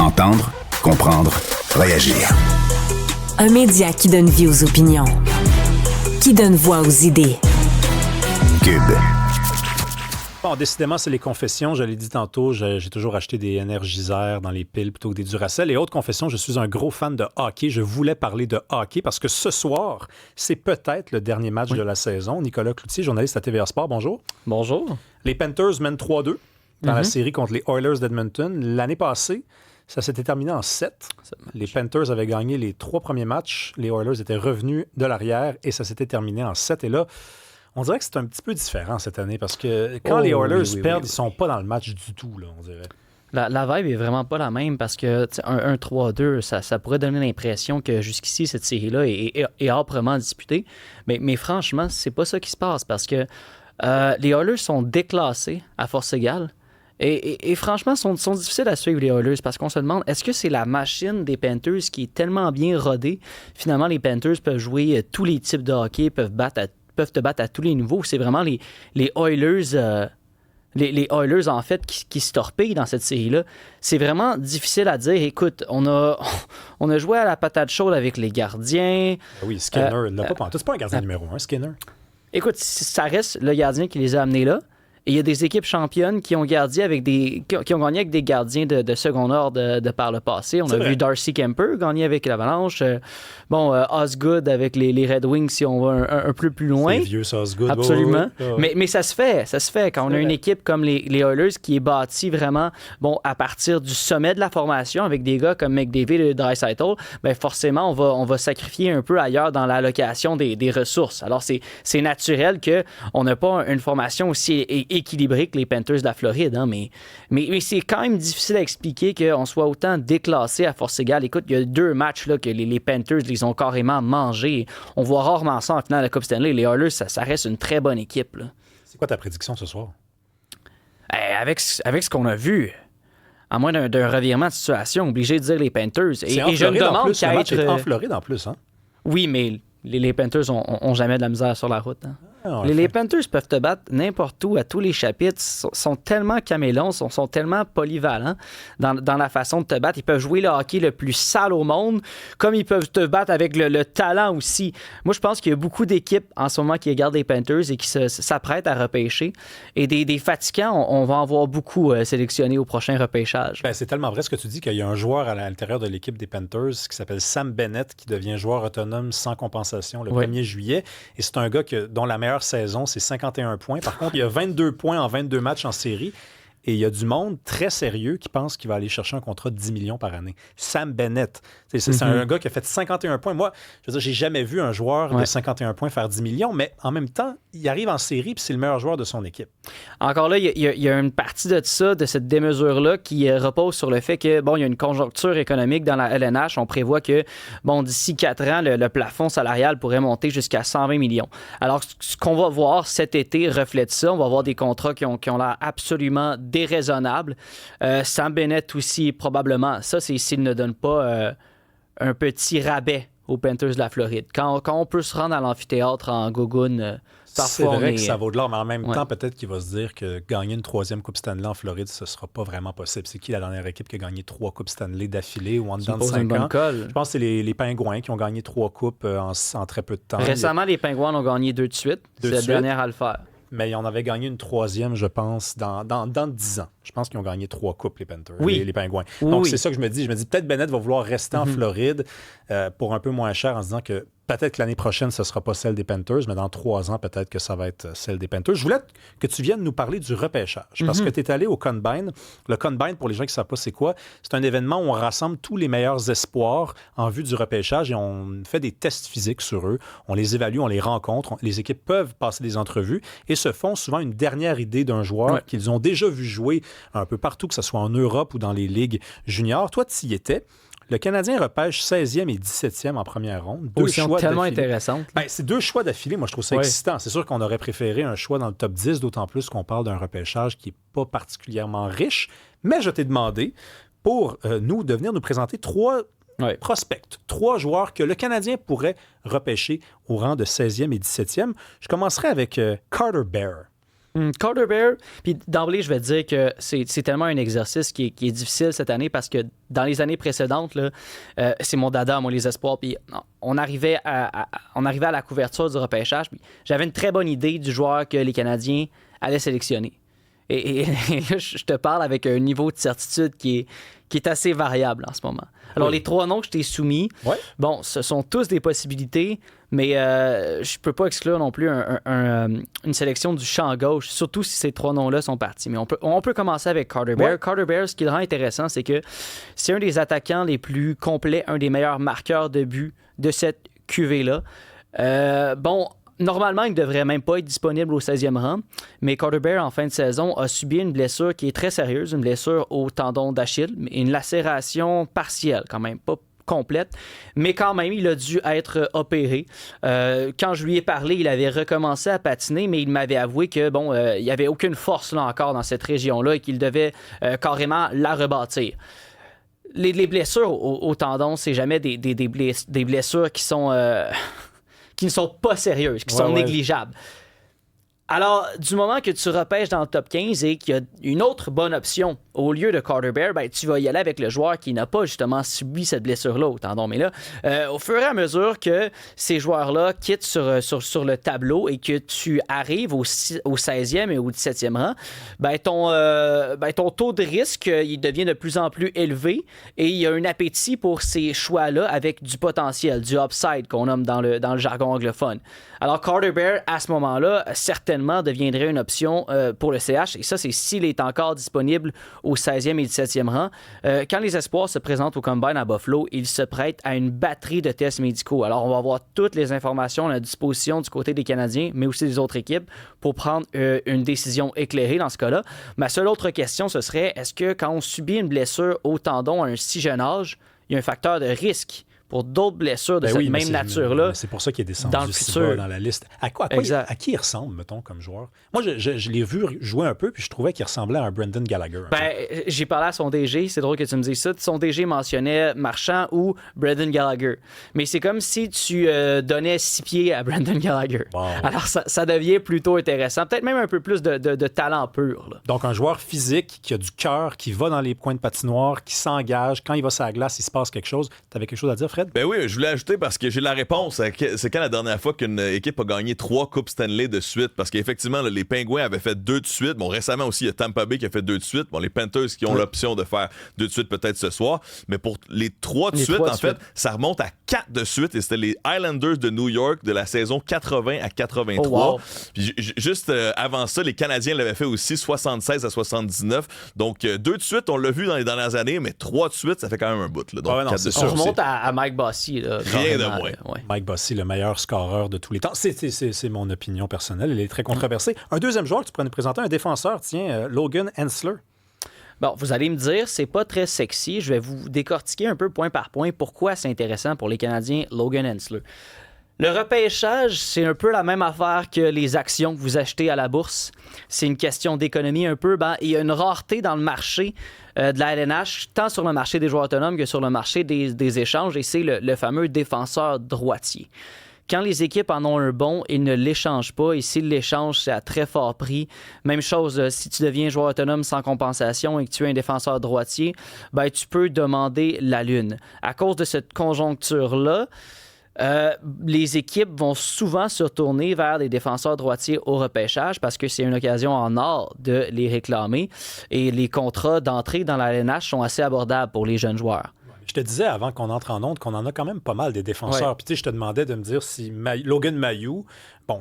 Entendre, comprendre, réagir. Un média qui donne vie aux opinions, qui donne voix aux idées. Cube. Bon, décidément, c'est les confessions. Je l'ai dit tantôt, j'ai toujours acheté des énergiseurs dans les piles plutôt que des Duracell. Et autre confession, je suis un gros fan de hockey. Je voulais parler de hockey parce que ce soir, c'est peut-être le dernier match de la saison. Nicolas Cloutier, journaliste à TVA Sport, bonjour. Bonjour. Les Panthers mènent 3-2 dans la série contre les Oilers d'Edmonton. L'année passée, ça s'était terminé en 7. Les Panthers avaient gagné les 3 premiers matchs. Les Oilers étaient revenus de l'arrière et ça s'était terminé en 7. Et là, on dirait que c'est un petit peu différent cette année parce que quand les Oilers perdent, ils sont pas dans le match du tout, là, on dirait. La vibe est vraiment pas la même parce que un 3-2, ça pourrait donner l'impression que jusqu'ici, cette série-là est âprement disputée. Mais franchement, c'est pas ça qui se passe parce que les Oilers sont déclassés à force égale. Et franchement, sont difficiles à suivre, les Oilers, parce qu'on se demande, est-ce que c'est la machine des Panthers qui est tellement bien rodée? Finalement, les Panthers peuvent jouer tous les types de hockey, peuvent te battre à tous les niveaux. C'est vraiment les Oilers... Les Oilers, en fait, qui se torpillent dans cette série-là. C'est vraiment difficile à dire. Écoute, on a joué à la patate chaude avec les gardiens. Oui, Skinner, il l'a pas pensé. C'est pas un gardien numéro 1, Skinner. Écoute, ça reste le gardien qui les a amenés là. Et il y a des équipes championnes qui ont gagné avec des gardiens de second ordre de par le passé. On a vu Darcy Kemper gagner avec l'Avalanche. Osgood avec les Red Wings, si on va un peu plus loin. C'est vieux, ça, Osgood. Absolument. Oh. Mais ça se fait. Ça se fait quand on a une équipe comme les Oilers qui est bâtie vraiment à partir du sommet de la formation avec des gars comme McDavid et Draisaitl. Ben forcément, on va sacrifier un peu ailleurs dans l'allocation des ressources. Alors, c'est naturel qu'on n'a pas une formation aussi équilibré que les Panthers de la Floride, hein, mais c'est quand même difficile à expliquer qu'on soit autant déclassé à force égale. Écoute, il y a 2 matchs là, que les Panthers les ont carrément mangés. On voit rarement ça en finale de la Coupe Stanley. Les Oilers, ça reste une très bonne équipe. Là. C'est quoi ta prédiction ce soir? Avec ce qu'on a vu, à moins d'un revirement de situation, obligé de dire les Panthers. C'est en Floride en plus. Le match est en Floride en plus, hein? Oui, mais les Panthers ont jamais de la misère sur la route. Hein? Les Panthers peuvent te battre n'importe où, à tous les chapitres. Sont tellement camélons, sont tellement polyvalents dans la façon de te battre. Ils peuvent jouer le hockey le plus sale au monde, comme ils peuvent te battre avec le talent aussi. Moi, je pense qu'il y a beaucoup d'équipes en ce moment qui regardent les Panthers et qui s'apprêtent à repêcher. Et des fatigants, on va en voir beaucoup sélectionnés au prochain repêchage. Ben, c'est tellement vrai ce que tu dis qu'il y a un joueur à l'intérieur de l'équipe des Panthers qui s'appelle Sam Bennett qui devient joueur autonome sans compensation le 1er juillet. Et c'est un gars dont la meilleure saison, c'est 51 points. Par contre, il y a 22 points en 22 matchs en série. Et il y a du monde très sérieux qui pense qu'il va aller chercher un contrat de 10 millions par année. Sam Bennett. C'est un gars qui a fait 51 points. Moi, je veux dire, j'ai jamais vu un joueur de 51 points faire 10 millions, mais en même temps, il arrive en série puis c'est le meilleur joueur de son équipe. Encore là, il y a une partie de ça, de cette démesure-là, qui repose sur le fait que, il y a une conjoncture économique dans la LNH. On prévoit que, d'ici 4 ans, le plafond salarial pourrait monter jusqu'à 120 millions. Alors, ce qu'on va voir cet été reflète ça. On va voir des contrats qui ont l'air absolument déraisonnable. Sam Bennett aussi, probablement. Ça, c'est s'il ne donne pas un petit rabais aux Panthers de la Floride. Quand on peut se rendre à l'amphithéâtre en gogoune, parfois c'est vrai que ça vaut de l'or, mais en même temps, peut-être qu'il va se dire que gagner une 3e Coupe Stanley en Floride, ce ne sera pas vraiment possible. C'est qui la dernière équipe qui a gagné 3 Coupes Stanley d'affilée ou en dedans de 5 ans? Je pense que c'est les Pingouins qui ont gagné 3 coupes en très peu de temps. Récemment, les Pingouins ont gagné 2 de suite. C'est la dernière à le faire. Mais ils en avaient gagné une 3e, je pense, dans 10 ans. Je pense qu'ils ont gagné 3 coupes, les Panthers, les Pingouins. Donc, c'est ça que je me dis. Je me dis, peut-être Bennett va vouloir rester en Floride pour un peu moins cher en se disant que peut-être que l'année prochaine, ce ne sera pas celle des Panthers, mais dans 3 ans, peut-être que ça va être celle des Panthers. Je voulais que tu viennes nous parler du repêchage, parce que tu es allé au Combine. Le Combine, pour les gens qui ne savent pas c'est quoi, c'est un événement où on rassemble tous les meilleurs espoirs en vue du repêchage et on fait des tests physiques sur eux. On les évalue, on les rencontre. Les équipes peuvent passer des entrevues et se font souvent une dernière idée d'un joueur qu'ils ont déjà vu jouer un peu partout, que ce soit en Europe ou dans les ligues juniors. Toi, tu y étais. Le Canadien repêche 16e et 17e en première ronde. Deux choix tellement intéressantes. C'est 2 choix d'affilée. Moi, je trouve ça excitant. C'est sûr qu'on aurait préféré un choix dans le top 10, d'autant plus qu'on parle d'un repêchage qui n'est pas particulièrement riche. Mais je t'ai demandé pour de venir nous présenter 3 prospects, 3 joueurs que le Canadien pourrait repêcher au rang de 16e et 17e. Je commencerai avec Carter Bear. Carter Bear, puis d'emblée, je vais te dire que c'est tellement un exercice qui est difficile cette année parce que dans les années précédentes, là, c'est mon dada, moi, les espoirs. Puis on arrivait à la couverture du repêchage. Puis j'avais une très bonne idée du joueur que les Canadiens allaient sélectionner. Et là, je te parle avec un niveau de certitude qui est assez variable en ce moment. Alors, les 3 noms que je t'ai soumis, bon, ce sont tous des possibilités, mais je peux pas exclure non plus une sélection du champ gauche, surtout si ces 3 noms-là sont partis. Mais on peut commencer avec Carter Bear. Carter Bear, ce qui le rend intéressant, c'est que c'est un des attaquants les plus complets, un des meilleurs marqueurs de but de cette QV-là. Normalement, il ne devrait même pas être disponible au 16e rang, mais Carter Bear, en fin de saison, a subi une blessure qui est très sérieuse, une blessure au tendon d'Achille, une lacération partielle, quand même, pas complète, mais quand même, il a dû être opéré. Quand je lui ai parlé, il avait recommencé à patiner, mais il m'avait avoué que, il n'y avait aucune force là encore dans cette région-là et qu'il devait carrément la rebâtir. Les blessures au tendon, c'est jamais des blessures qui sont... qui ne sont pas sérieuses, qui sont négligeables. Alors, du moment que tu repêches dans le top 15 et qu'il y a une autre bonne option au lieu de Carter Bear, tu vas y aller avec le joueur qui n'a pas justement subi cette blessure-là au tendon. Mais là, au fur et à mesure que ces joueurs-là quittent sur le tableau et que tu arrives au 16e et au 17e rang, ton taux de risque il devient de plus en plus élevé et il y a un appétit pour ces choix-là avec du potentiel, du upside qu'on nomme dans le jargon anglophone. Alors, Carter Bear, à ce moment-là, certainement deviendrait une option pour le CH. Et ça, c'est s'il est encore disponible au 16e et 17e rang. Quand les espoirs se présentent au Combine à Buffalo, ils se prêtent à une batterie de tests médicaux. Alors, on va avoir toutes les informations à la disposition du côté des Canadiens, mais aussi des autres équipes, pour prendre une décision éclairée dans ce cas-là. Ma seule autre question, ce serait, est-ce que quand on subit une blessure au tendon à un si jeune âge, il y a un facteur de risque pour d'autres blessures de cette même nature-là. C'est pour ça qu'il est descendu dans le futur. Dans la liste. À qui il ressemble, mettons, comme joueur? Moi, je l'ai vu jouer un peu, puis je trouvais qu'il ressemblait à un Brendan Gallagher. J'ai parlé à son DG, c'est drôle que tu me dises ça. Son DG mentionnait Marchand ou Brendan Gallagher. Mais c'est comme si tu donnais 6 pieds à Brendan Gallagher. Wow. Alors, ça devient plutôt intéressant. Peut-être même un peu plus de talent pur. Là. Donc, un joueur physique qui a du cœur, qui va dans les coins de patinoire, qui s'engage. Quand il va sur la glace, il se passe quelque chose. Tu avais quelque chose à dire, Fred? Ben oui, je voulais ajouter parce que j'ai la réponse. C'est quand la dernière fois qu'une équipe a gagné 3 Coupes Stanley de suite? Parce qu'effectivement, les Penguins avaient fait 2 de suite. Bon, récemment aussi, il y a Tampa Bay qui a fait 2 de suite. Bon, les Panthers qui ont l'option de faire 2 de suite peut-être ce soir. Mais pour les 3 de suite, en fait, ça remonte à 4 de suite. Et c'était les Islanders de New York de la saison 80 à 83. Oh, wow. Puis juste avant ça, les Canadiens l'avaient fait aussi 76 à 79. Donc, 2 de suite, on l'a vu dans les dernières années, mais 3 de suite, ça fait quand même un bout. Là. Donc, non, on remonte à Mike Bossy. Là, rien de moins. Mike Bossy, le meilleur scoreur de tous les temps. C'est mon opinion personnelle. Elle est très controversée. Un deuxième joueur que tu pourrais nous présenter, un défenseur, Logan Hensler. Bon, vous allez me dire, c'est pas très sexy. Je vais vous décortiquer un peu point par point pourquoi c'est intéressant pour les Canadiens, Logan Hensler. Le repêchage, c'est un peu la même affaire que les actions que vous achetez à la bourse. C'est une question d'économie un peu. Il y a une rareté dans le marché de la LNH, tant sur le marché des joueurs autonomes que sur le marché des échanges, et c'est le fameux défenseur droitier. Quand les équipes en ont un bon, ils ne l'échangent pas. Et s'ils l'échangent, c'est à très fort prix. Même chose, si tu deviens joueur autonome sans compensation et que tu es un défenseur droitier, tu peux demander la lune. À cause de cette conjoncture-là, les équipes vont souvent se tourner vers des défenseurs droitiers au repêchage parce que c'est une occasion en or de les réclamer. Et les contrats d'entrée dans la LNH sont assez abordables pour les jeunes joueurs. Je te disais avant qu'on entre en onde qu'on en a quand même pas mal des défenseurs. Ouais. Puis tu sais, je te demandais de me dire si Logan Mailloux,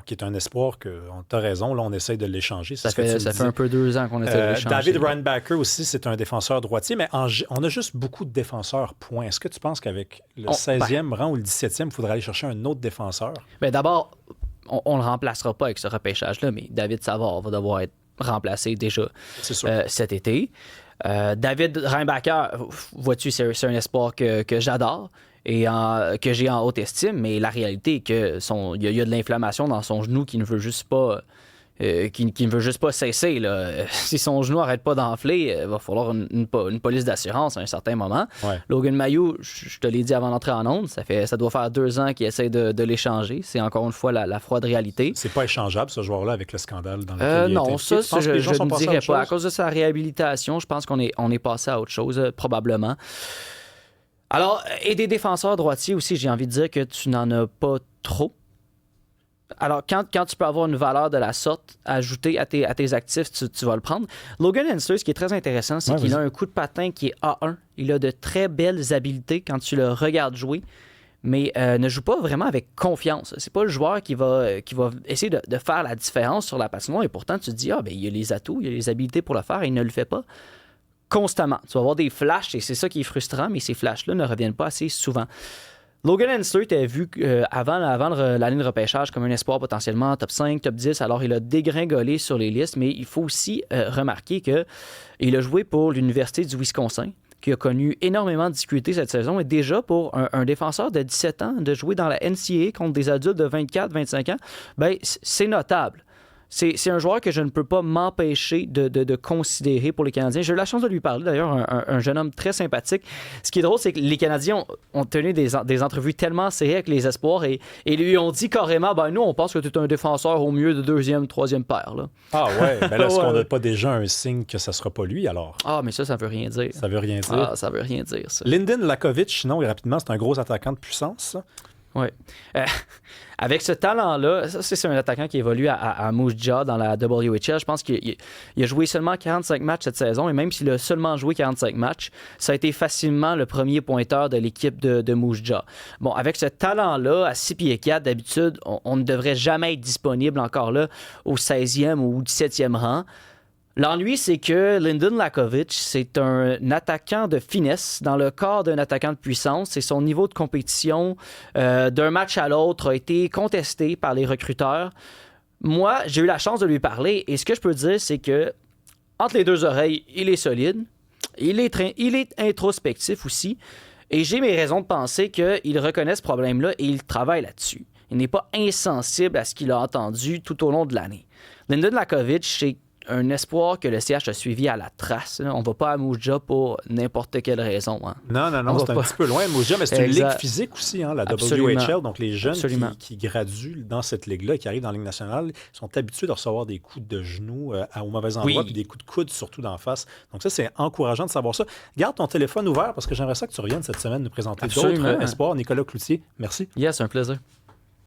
qui est un espoir que tu as raison, là on essaye de l'échanger. Ça fait un peu 2 ans qu'on essaie de l'échanger. David Reinbacher aussi, c'est un défenseur droitier, mais on a juste beaucoup de défenseurs, point. Est-ce que tu penses qu'avec le 16e rang ou le 17e, il faudrait aller chercher un autre défenseur? D'abord, on ne le remplacera pas avec ce repêchage-là, mais David Savard va devoir être remplacé déjà cet été. David Reinbacher, vois-tu, c'est un espoir que j'adore et que j'ai en haute estime, mais la réalité est qu'il y a de l'inflammation dans son genou qui ne veut juste pas qui ne veut juste pas cesser. Là. Si son genou n'arrête pas d'enfler, il va falloir une police d'assurance à un certain moment. Ouais. Logan Mailloux, je te l'ai dit avant d'entrer en onde, ça doit faire 2 ans qu'il essaie de l'échanger. C'est encore une fois la froide réalité. C'est pas échangeable, ce joueur-là, avec le scandale dans lequel il a non, été ça, impliqué. je ne dirais pas. À cause de sa réhabilitation, je pense qu'on est passé à autre chose, probablement. Alors, et des défenseurs droitiers aussi, j'ai envie de dire que tu n'en as pas trop. Alors, quand tu peux avoir une valeur de la sorte ajoutée à tes actifs, tu vas le prendre. Logan Hensley, ce qui est très intéressant, c'est qu'il a un coup de patin qui est A1. Il a de très belles habiletés quand tu le regardes jouer, mais ne joue pas vraiment avec confiance. C'est pas le joueur qui va essayer de faire la différence sur la patinoire, et pourtant, tu te dis, il y a les atouts, il y a les habiletés pour le faire, et il ne le fait pas constamment. Tu vas avoir des flashs, et c'est ça qui est frustrant, mais ces flashs-là ne reviennent pas assez souvent. Logan Hensley était vu avant l'année de repêchage comme un espoir potentiellement top 5, top 10, alors il a dégringolé sur les listes, mais il faut aussi remarquer qu'il a joué pour l'Université du Wisconsin, qui a connu énormément de difficultés cette saison, et déjà pour un défenseur de 17 ans, de jouer dans la NCAA contre des adultes de 24-25 ans, c'est notable. C'est un joueur que je ne peux pas m'empêcher de considérer pour les Canadiens. J'ai eu la chance de lui parler, d'ailleurs, un jeune homme très sympathique. Ce qui est drôle, c'est que les Canadiens ont tenu des entrevues tellement serrées avec les espoirs et lui ont dit carrément, nous, on pense que tu es un défenseur au mieux de 2e, 3e paire. Là. Ah ouais, mais là, est-ce qu'on n'a pas déjà un signe que ça ne sera pas lui, alors? Ah, mais ça veut rien dire. Ça veut rien dire? Ah, ça veut rien dire, ça. Lyndon Lakovic, sinon, rapidement, c'est un gros attaquant de puissance, ça? Oui. Avec ce talent-là, ça, c'est un attaquant qui évolue à Moose Jaw dans la WHL. Je pense qu'il a joué seulement 45 matchs cette saison, et même s'il a seulement joué 45 matchs, ça a été facilement le premier pointeur de l'équipe de Moose Jaw. Bon, avec ce talent-là, à 6 pieds 4, d'habitude, on ne devrait jamais être disponible encore là au 16e ou au 17e rang. L'ennui, c'est que Lyndon Lakovic, c'est un attaquant de finesse dans le corps d'un attaquant de puissance, et son niveau de compétition d'un match à l'autre a été contesté par les recruteurs. Moi, j'ai eu la chance de lui parler, et ce que je peux dire, c'est que entre les deux oreilles, il est solide, il est introspectif aussi, et j'ai mes raisons de penser qu'il reconnaît ce problème-là et il travaille là-dessus. Il n'est pas insensible à ce qu'il a entendu tout au long de l'année. Lyndon Lakovic, c'est un espoir que le CH a suivi à la trace. Là. On ne va pas à Moose Jaw pour n'importe quelle raison. Hein. Non, c'est un petit peu loin, Moose Jaw, mais c'est une ligue physique aussi, la WHL. Donc, les jeunes qui graduent dans cette ligue-là, qui arrivent dans la Ligue nationale, sont habitués de recevoir des coups de genoux au mauvais endroit, puis des coups de coude surtout d'en face. Donc, ça, c'est encourageant de savoir ça. Garde ton téléphone ouvert, parce que j'aimerais ça que tu reviennes cette semaine nous présenter d'autres espoirs. Nicolas Cloutier, merci. Yes, un plaisir.